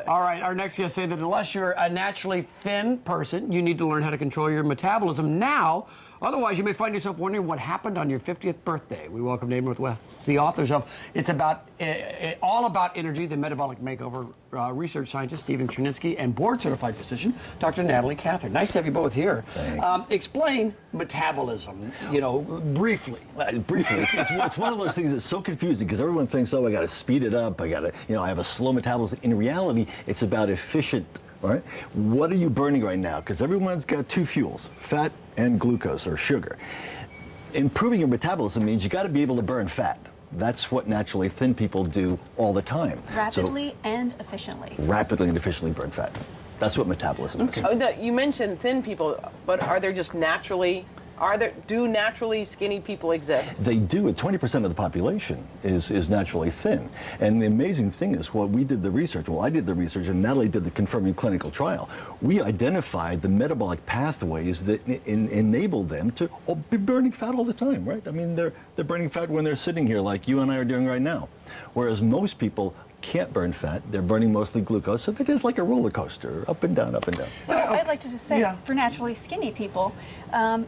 All right, our next guest say that unless you're a naturally thin person, you need to learn how to control your metabolism now. Otherwise, you may find yourself wondering what happened on your 50th birthday. We welcome Dave Northwest, the authors of It's About All About Energy, the Metabolic Makeover research scientist Stephen Cherniske, and board-certified physician Dr. Natalie Kather. Nice to have you both here. Explain metabolism, you know, briefly. Briefly, it's one of those things that's so confusing because everyone thinks, oh, I got to speed it up. I got to, you know, I have a slow metabolism. In reality, it's about efficient. Right? What are you burning right now? Because everyone's got two fuels, fat and glucose or sugar. Improving your metabolism means you got to be able to burn fat. That's what naturally thin people do all the time. Rapidly and efficiently. Rapidly and efficiently burn fat. That's what metabolism is. Oh, you mentioned thin people, but are there just naturally, do naturally skinny people exist? They do. 20% of the population is naturally thin. And the amazing thing is, well, we did the research. Well, I did the research, and Natalie did the confirming clinical trial. We identified the metabolic pathways that enable them to be burning fat all the time, right? I mean, they're burning fat when they're sitting here like you and I are doing right now. Whereas most people can't burn fat. They're burning mostly glucose, so it is like a roller coaster, up and down, up and down. So I'd like to just say, for naturally skinny people,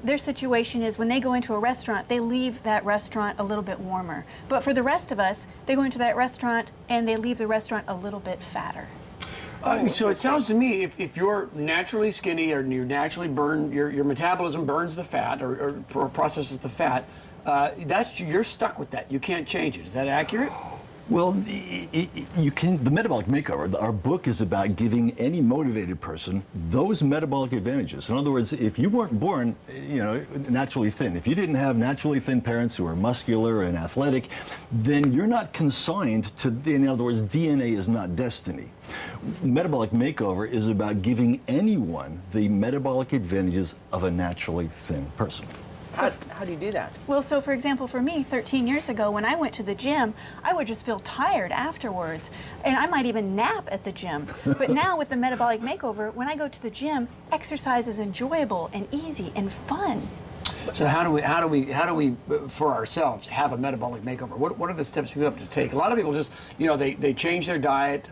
their situation is when they go into a restaurant, they leave that restaurant a little bit warmer. But for the rest of us, they go into that restaurant and they leave the restaurant a little bit fatter. So it sounds to me, if you're naturally skinny or you naturally burn, your metabolism burns the fat or processes the fat, you're stuck with that. You can't change it. Is that accurate? Well, you can. The Metabolic Makeover, our book is about giving any motivated person those metabolic advantages. In other words, if you weren't born, you know, naturally thin, if you didn't have naturally thin parents who are muscular and athletic, then you're not consigned to, in other words, DNA is not destiny. Metabolic Makeover is about giving anyone the metabolic advantages of a naturally thin person. How do you do that? Well, so for example, for me, 13 years ago, when I went to the gym, I would just feel tired afterwards, and I might even nap at the gym. But now with the Metabolic Makeover, when I go to the gym, exercise is enjoyable and easy and fun. So how do we for ourselves have a metabolic makeover? What are the steps we have to take? A lot of people just, you know, they change their diet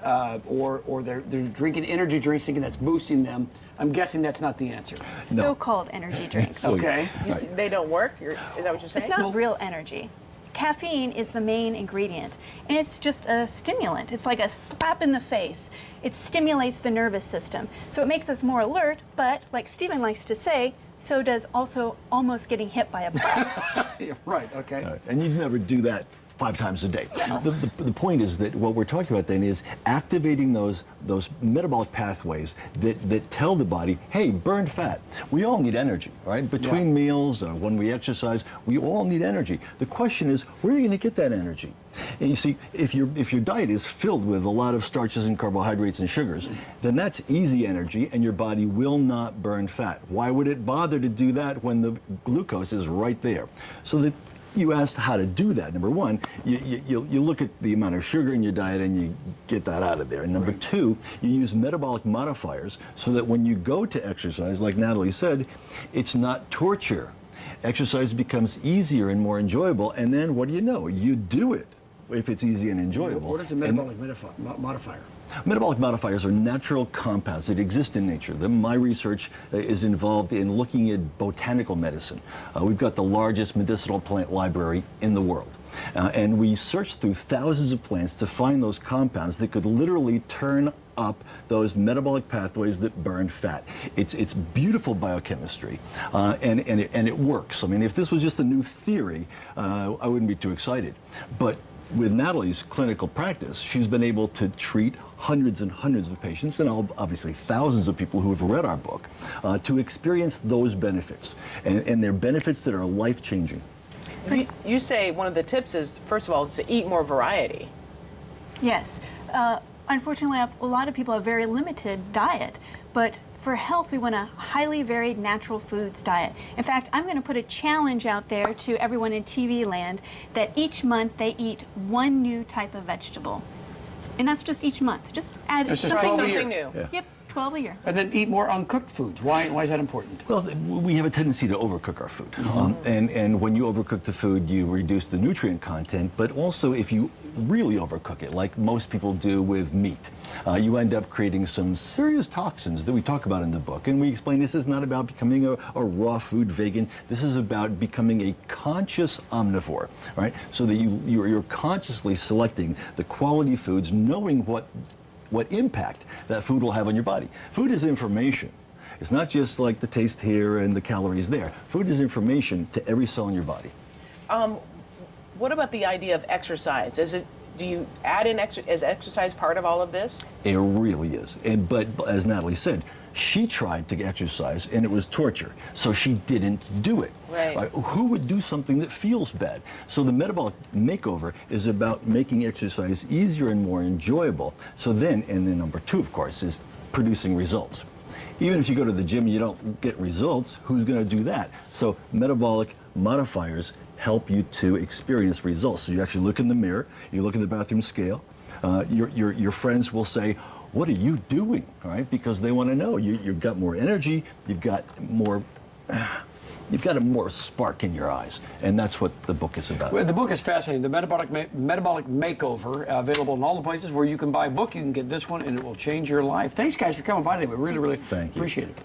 or they're drinking energy drinks thinking that's boosting them. I'm guessing that's not the answer. No. So-called energy drinks. Okay. They don't work? Is that what you're saying? It's not real energy. Caffeine is the main ingredient, and it's just a stimulant. It's like a slap in the face. It stimulates the nervous system. So it makes us more alert, but like Stephen likes to say, so does also almost getting hit by a bus. Right, okay. Right. And you'd never do that 5 times a day. No. The point is that what we're talking about then is activating those metabolic pathways that tell the body, hey, burn fat. We all need energy, right? Between meals, when we exercise, we all need energy. The question is, where are you going to get that energy? And you see, if your diet is filled with a lot of starches and carbohydrates and sugars, then that's easy energy and your body will not burn fat. Why would it bother to do that when the glucose is right there? So that you asked how to do that. Number one, you look at the amount of sugar in your diet and you get that out of there. And number two, you use metabolic modifiers so that when you go to exercise, like Natalie said, it's not torture. Exercise becomes easier and more enjoyable, and then what do you know? You do it if it's easy and enjoyable. What is a metabolic modifier? Metabolic modifiers are natural compounds that exist in nature. My research is involved in looking at botanical medicine. We've got the largest medicinal plant library in the world. And we searched through thousands of plants to find those compounds that could literally turn up those metabolic pathways that burn fat. It's beautiful biochemistry, and it works. I mean, if this was just a new theory, I wouldn't be too excited. But with Natalie's clinical practice, she's been able to treat hundreds and hundreds of patients, and obviously thousands of people who have read our book, to experience those benefits. And they're benefits that are life-changing. You say one of the tips is, first of all, is to eat more variety. Yes. Unfortunately, a lot of people have very limited diet, but for health, we want a highly varied natural foods diet. In fact, I'm going to put a challenge out there to everyone in TV land that each month they eat one new type of vegetable. And that's just each month. Just add That's just something, something new. Yeah. Yep, 12 a year. And then eat more uncooked foods. Why is that important? Well, we have a tendency to overcook our food. And when you overcook the food, you reduce the nutrient content, but also if you really overcook it, like most people do with meat, you end up creating some serious toxins that we talk about in the book. And we explain this is not about becoming a raw food vegan. This is about becoming a conscious omnivore, right? So that you're consciously selecting the quality foods, knowing what impact that food will have on your body. Food is information. It's not just like the taste here and the calories there. Food is information to every cell in your body. What about the idea of exercise? Do you add in is exercise part of all of this? It really is. But as Natalie said, she tried to exercise and it was torture, so she didn't do it. Right. Who would do something that feels bad? So the metabolic makeover is about making exercise easier and more enjoyable. So then number two, of course, is producing results. Even if you go to the gym and you don't get results, who's going to do that? So metabolic modifiers help you to experience results. So you actually look in the mirror, you look in the bathroom scale, your friends will say, what are you doing? All right, because they want to know. You've got more energy, you've got a more spark in your eyes, and that's what the book is about. Well, the book is fascinating. The Metabolic Makeover, available in all the places where you can buy a book. You can get this one, and it will change your life. Thanks, guys, for coming by today. We really, really appreciate it.